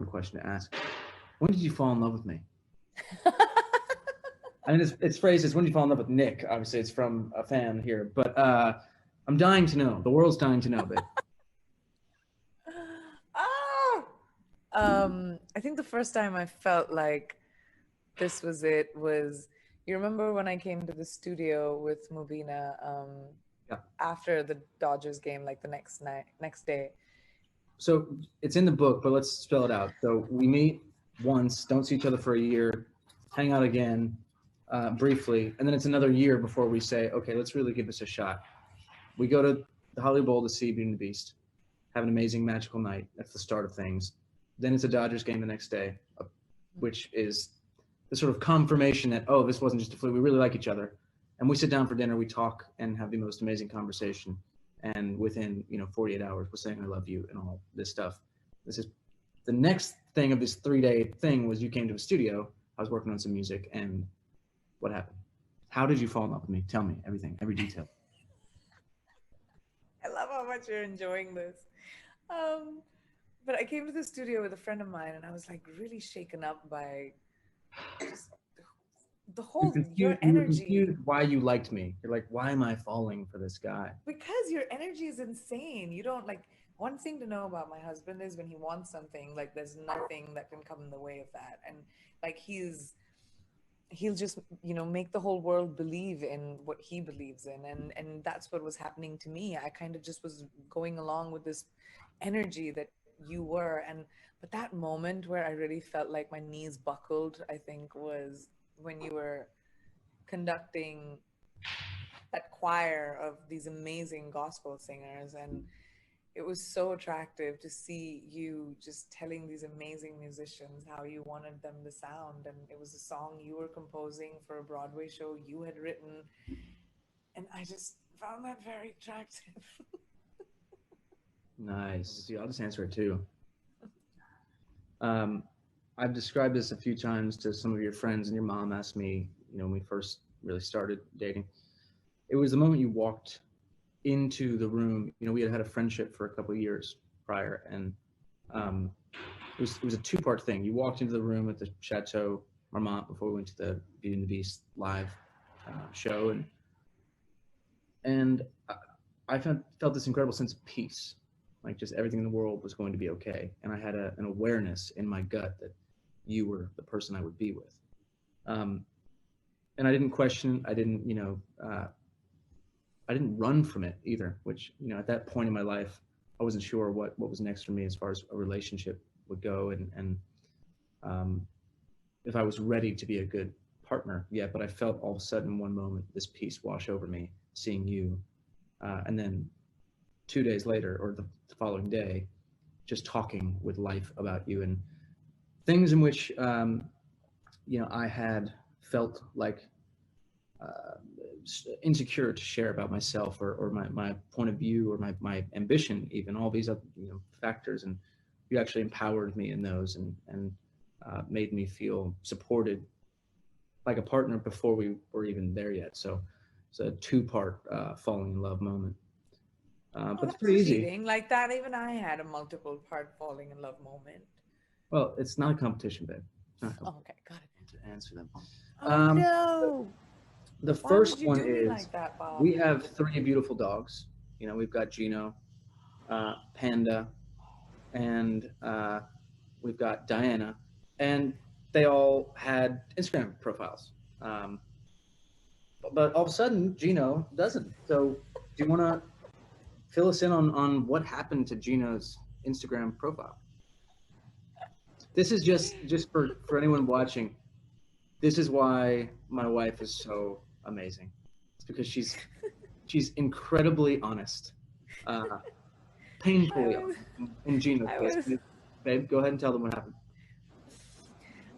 important question to ask. When did you fall in love with me? I mean, it's phrased as when did you fall in love with Nick? Obviously, it's from a fan here, but I'm dying to know. The world's dying to know, babe. I think the first time I felt like this was it was, you remember when I came to the studio with Mubina Yeah. after the Dodgers game, like the next day. So it's in the book, but let's spell it out. So we meet once, don't see each other for a year, hang out again briefly, and then it's another year before we say, okay, let's really give this a shot. We go to the Hollywood Bowl to see Beauty and the Beast, have an amazing magical night. That's the start of things. Then it's a Dodgers game the next day, which is the sort of confirmation that, oh, this wasn't just a fluke. We really like each other. And we sit down for dinner, we talk and have the most amazing conversation. And within 48 hours, we're saying I love you and all this stuff. This is the next thing of this 3-day thing was you came to a studio. I was working on some music, and what happened? How did you fall in love with me? Tell me everything, every detail. I love how much you're enjoying this. But I came to the studio with a friend of mine, and I was like really shaken up by just the whole your You were energy. confused why you liked me. You're like, why am I falling for this guy? Because your energy is insane. You don't like, one thing to know about my husband is when he wants something, like there's nothing that can come in the way of that. And like he'll just make the whole world believe in what he believes in, and that's what was happening to me. I kind of just was going along with this energy that you were. And but that moment where I really felt like my knees buckled, I think, was when you were conducting that choir of these amazing gospel singers. And it was so attractive to see you just telling these amazing musicians how you wanted them to sound. And it was a song you were composing for a Broadway show you had written. And I just found that very attractive. Nice. See, I'll just answer it too. I've described this a few times to some of your friends, and your mom asked me, when we first really started dating. It was the moment you walked into the room. We had had a friendship for a couple of years prior, and it was a two-part thing. You walked into the room at the Chateau Marmont before we went to the Beauty and the Beast live show, and I felt this incredible sense of peace, like just everything in the world was going to be okay, and I had an awareness in my gut that you were the person I would be with, and I didn't question. I didn't, I didn't run from it either, which, at that point in my life, I wasn't sure what was next for me as far as a relationship would go, and if I was ready to be a good partner yet. But I felt all of a sudden, one moment, this peace wash over me, seeing you, and then 2 days later, or the following day, just talking with life about you, and things in which, I had felt like insecure to share about myself, or my point of view, or my ambition, even all these other factors. And you actually empowered me in those, and made me feel supported like a partner before we were even there yet. So it's a two-part falling in love moment. But it's pretty easy. Cheating like that. Even I had a multiple part falling in love moment. Well, it's not a competition, babe. Okay, got it. To answer them. Oh no. The Why first would you one do me is like that, Bob? we have 3 beautiful dogs. We've got Gino, Panda, and we've got Diana, and they all had Instagram profiles. But all of a sudden, Gino doesn't. So do you want to fill us in on what happened to Gino's Instagram profile? This is just for anyone watching. This is why my wife is so amazing. It's because she's incredibly honest, painfully honest in Gino's case. Babe, go ahead and tell them what happened.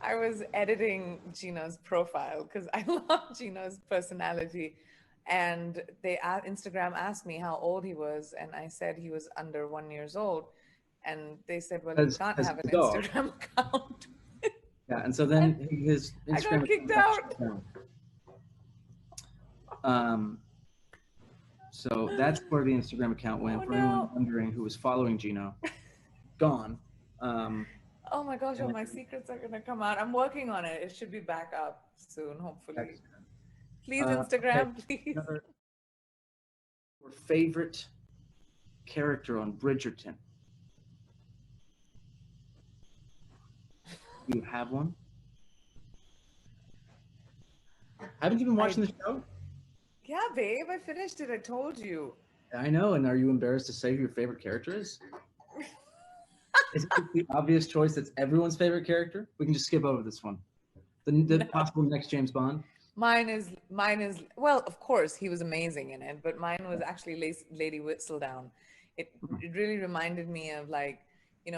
I was editing Gino's profile because I love Gino's personality, and Instagram asked me how old he was, and I said he was under 1 year old, and they said, well, he can't have an Instagram account. Yeah, and so then his Instagram I got kicked out. So that's where the Instagram account went. For anyone wondering who was following Gino, gone. Oh my gosh, all my secrets are gonna come out. I'm working on it. It should be back up soon, hopefully. Excellent. Please, Okay. Instagram, please. Another your favorite character on Bridgerton. Do you have one? Haven't you been I, watching the show? yeah, babe, I finished it. I told you. I know. And are you embarrassed to say who your favorite character is? Is it the obvious choice that's everyone's favorite character? We can just skip over this one. The No. possible next James Bond. Mine is, well, of course, he was amazing in it, but mine was actually Lady Whistledown. It really reminded me of like,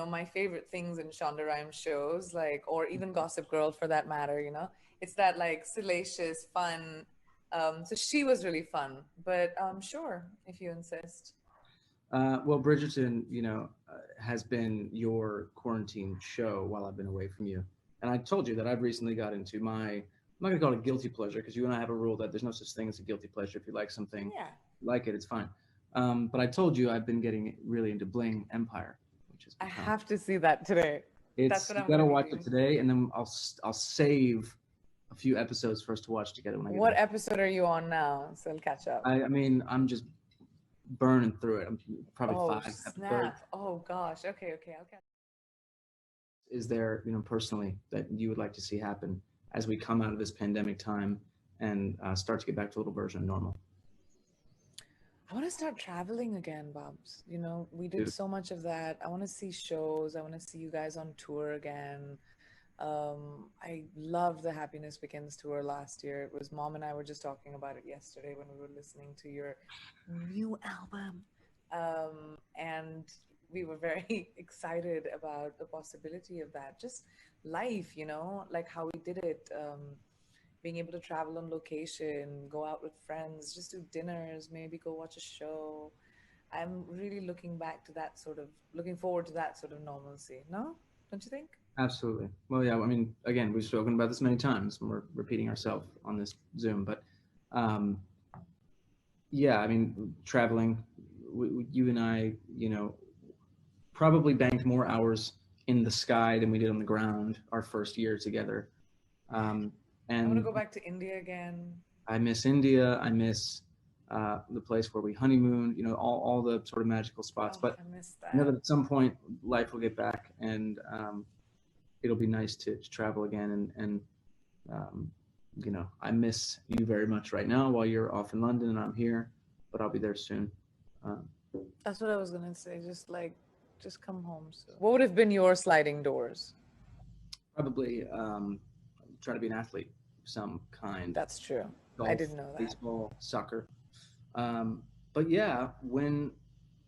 my favorite things in Shonda Rhimes shows, like, or even Gossip Girl for that matter, It's that like salacious, fun. So she was really fun, but sure, if you insist. Well, Bridgerton, has been your quarantine show while I've been away from you. And I told you that I've recently got into I'm not going to call it a guilty pleasure because you and I have a rule that there's no such thing as a guilty pleasure. If you like something, Yeah. like it, it's fine. But I told you I've been getting really into Bling Empire, which has I become, have to see that today. That's it's, what you I'm got gonna to be watch it doing. today and then I'll save a few episodes for us to watch together when I get What back. episode are you on now? So I'll catch up. I mean, I'm just burning through it. I'm probably Oh, five episodes. snap. Oh, gosh. Okay, okay. I'll catch. Is there, personally that you would like to see happen as we come out of this pandemic time and start to get back to a little version of normal? I want to start traveling again, Bobs. We did Dude, so much of that. I want to see shows. I want to see you guys on tour again. I loved the Happiness Begins tour last year. It was Mom and I were just talking about it yesterday when we were listening to your new album. And we were very excited about the possibility of that. Just life, like how we did it. Being able to travel on location, go out with friends, just do dinners, maybe go watch a show. I'm really looking forward to that sort of normalcy. No? Don't you think? absolutely. Well, yeah, I mean, again, we've spoken about this many times and we're repeating ourselves on this Zoom, but um, yeah, I mean, traveling, you and I, probably banked more hours in the sky than we did on the ground our first year together. Um, I want to and go back to India again. I miss India. I miss the place where we honeymoon. All the sort of magical spots. Oh, But I miss I know that. that at some point life will get back, and it'll be nice to travel again. And um, I miss you very much right now while you're off in London and I'm here, but I'll be there soon. Um, That's what I was gonna say. Just come home soon. What would have been your sliding doors? Probably try to be an athlete of some kind. That's true. I Golf, didn't know that. baseball, soccer. Um, but yeah, when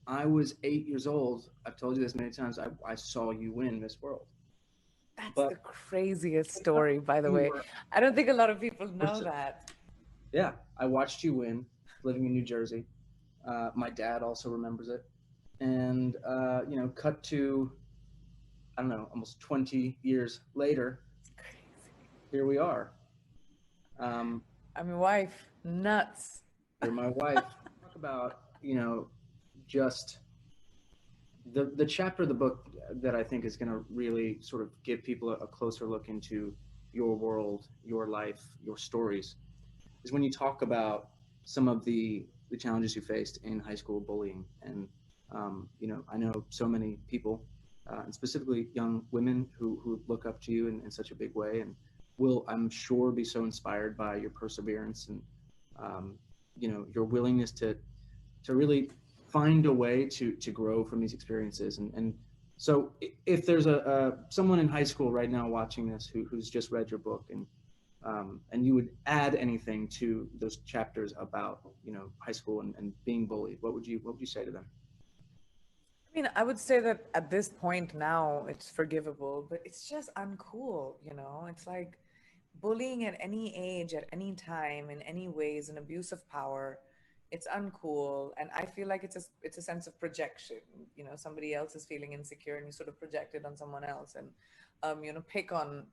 I was 8 years old, I've told you this many times, I saw you win Miss World. That's But the craziest story, by the you way. were, I don't think a lot of people know that. yeah, I watched you win living in New Jersey. My dad also remembers it. And, cut to, I don't know, almost 20 years later, Crazy. here we are. Um, I'm your wife. Nuts. you're my wife. Talk about, just the chapter of the book that I think is going to really sort of give people a closer look into your world, your life, your stories, is when you talk about some of the challenges you faced in high school bullying. And I know so many people, and specifically young women who look up to you in such a big way, and will, I'm sure, be so inspired by your perseverance and um, your willingness to really find a way to grow from these experiences. And so if there's a someone in high school right now watching this who's just read your book, and you would add anything to those chapters about high school and being bullied, what would you say to them? I mean, I would say that at this point now it's forgivable, but it's just uncool, It's like bullying at any age, at any time, in any way is an abuse of power. It's uncool, and I feel like it's a sense of projection. Somebody else is feeling insecure, and you sort of project it on someone else, and pick on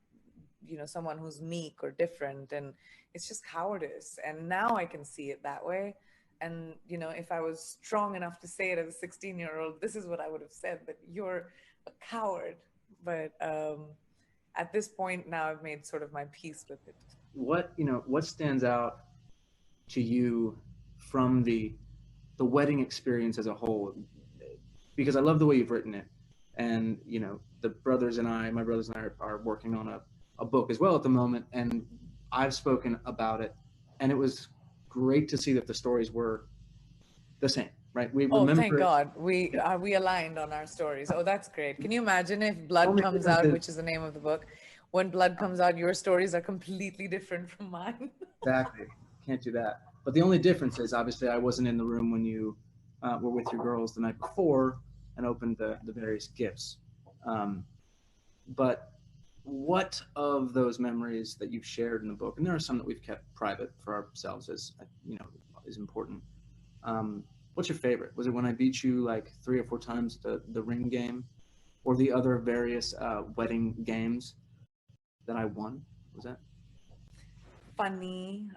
someone who's meek or different, and it's just cowardice. And now I can see it that way. And if I was strong enough to say it as a 16-year-old, this is what I would have said: that you're a coward. but at this point now I've made sort of my peace with it. What stands out to you from the wedding experience as a whole? Because I love the way you've written it, and my brothers and I are working on a book as well at the moment, and I've spoken about it, and it was great to see that the stories were the same, right? We Oh, thank remember it. God. We aligned on our stories. Oh, that's great. Can you imagine if Blood Only Comes difference Out, is- which is the name of the book, when Blood comes out, your stories are completely different from mine. Exactly. Can't do that. But the only difference is obviously I wasn't in the room when you were with your girls the night before and opened the various gifts. Um, but what of those memories that you've shared in the book, and there are some that we've kept private for ourselves as is important. What's your favorite? Was it when I beat you like 3 or 4 times the ring game, or the other various wedding games that I won? Was that? Funny.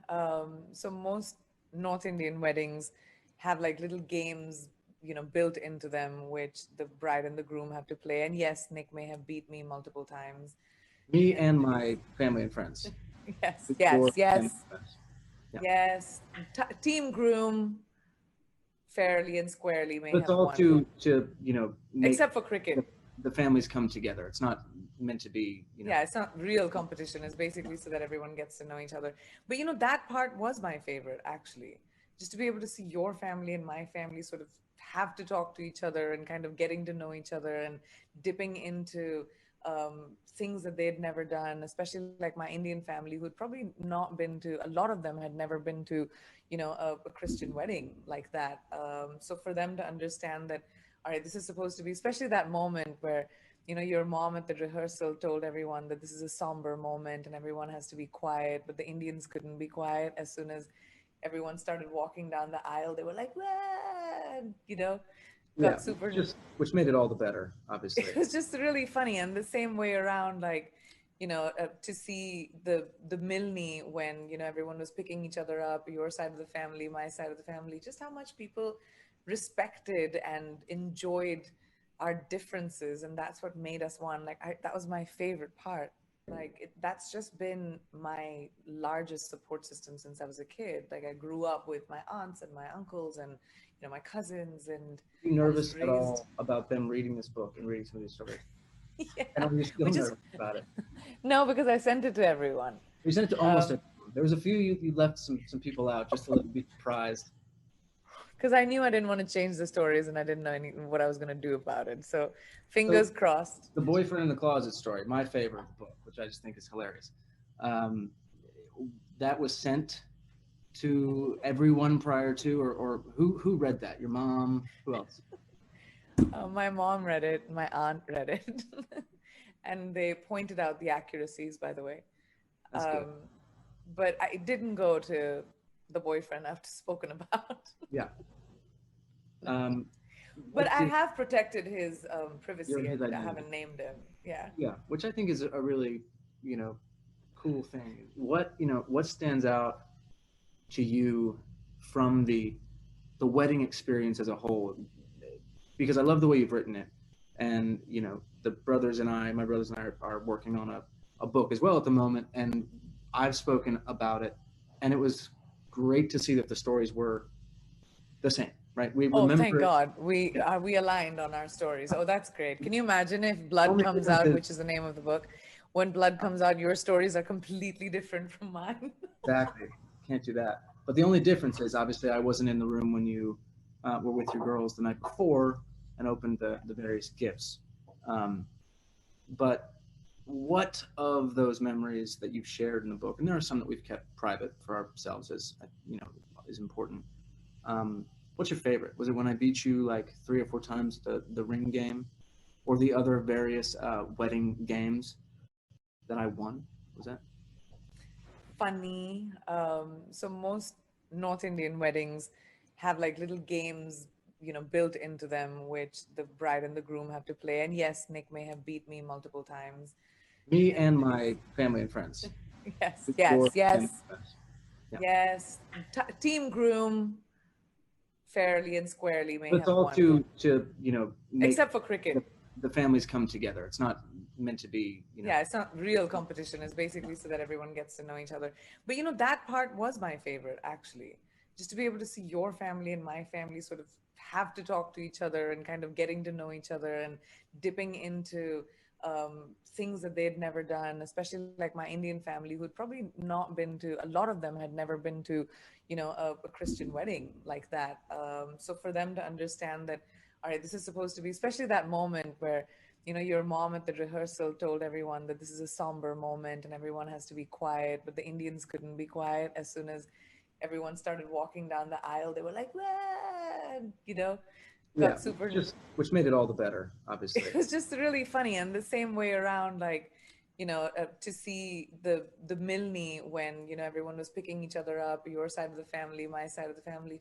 So most North Indian weddings have like little games, built into them, which the bride and the groom have to play. And yes, Nick may have beat me multiple times. Me and my family and friends. Yes, Your yes, family yes, and friends. Yeah. yes. Team groom, fairly and squarely may But it's have all won, to make except for cricket. the families come together. It's not meant to be Yeah, it's not real competition. It's basically so that everyone gets to know each other. But that part was my favorite, actually. Just to be able to see your family and my family sort of have to talk to each other and kind of getting to know each other and dipping into things that they'd never done, especially like my Indian family who had probably not been to, a lot of them had never been to, a Christian wedding like that. So for them to understand that, all right, this is supposed to be, especially that moment where your mom at the rehearsal told everyone that this is a somber moment and everyone has to be quiet, but the Indians couldn't be quiet. As soon as everyone started walking down the aisle, they were like, "Wah!" Got super. which made it all the better, obviously. It was just really funny, and the same way around, like, to see the Milne when everyone was picking each other up, your side of the family, my side of the family, just how much people respected and enjoyed our differences, and that's what made us one. Like, that was my favorite part. Like, that's just been my largest support system since I was a kid. Like, I grew up with my aunts and my uncles and my cousins, and Are you I was nervous at raised. all about them reading this book and reading some of these stories? Yeah, And are you still which is nervous about it? no, because I sent it to everyone. You sent it to almost everyone. There was a few you left some people out just to let them be surprised. Because I knew I didn't want to change the stories and I didn't know what I was going to do about it. So fingers crossed. The boyfriend in the closet story, my favorite book, which I just think is hilarious. That was sent to everyone prior to, or who read that? Your mom? Who else? My mom read it, my aunt read it, and they pointed out the accuracies, by the way. That's good. But I didn't go to the boyfriend I've spoken about. Yeah. But I have protected his privacy. his I identity. haven't named him. Yeah. Yeah, which I think is a really, cool thing. What stands out to you from the wedding experience as a whole? Because I love the way you've written it, and my brothers and I are working on a book as well at the moment, and I've spoken about it, and it was great to see that the stories were the same, right? We Oh, remember thank it. God. We aligned on our stories. Oh, that's great. Can you imagine if Blood Only Comes difference Out, is- which is the name of the book, when Blood comes out, your stories are completely different from mine. Exactly. Can't do that. But the only difference is obviously I wasn't in the room when you were with your girls the night before and opened the various gifts. But what of those memories that you've shared in the book, and there are some that we've kept private for ourselves as is important. What's your favorite? Was it when I beat you like 3 or 4 times the ring game, or the other various wedding games that I won? Was that? Funny. So most North Indian weddings have like little games, built into them, which the bride and the groom have to play. And yes, Nick may have beat me multiple times. Me and my family and friends. Yes, Your yes, yes, family and friends. Yeah. yes. Team groom, fairly and squarely may But it's have all won, to make except for cricket. the families come together. It's not meant to be, Yeah, it's not real competition. It's basically so that everyone gets to know each other. But that part was my favorite, actually. Just to be able to see your family and my family sort of have to talk to each other and kind of getting to know each other and dipping into things that they'd never done, especially like my Indian family who'd probably not been to, a lot of them had never been to, a Christian wedding like that. So for them to understand that, all right, this is supposed to be, especially that moment where your mom at the rehearsal told everyone that this is a somber moment and everyone has to be quiet, but the Indians couldn't be quiet. As soon as everyone started walking down the aisle, they were like, "Wah!" yeah, got super. which made it all the better, obviously. It was just really funny, and the same way around, like, to see the Milne when everyone was picking each other up, your side of the family, my side of the family,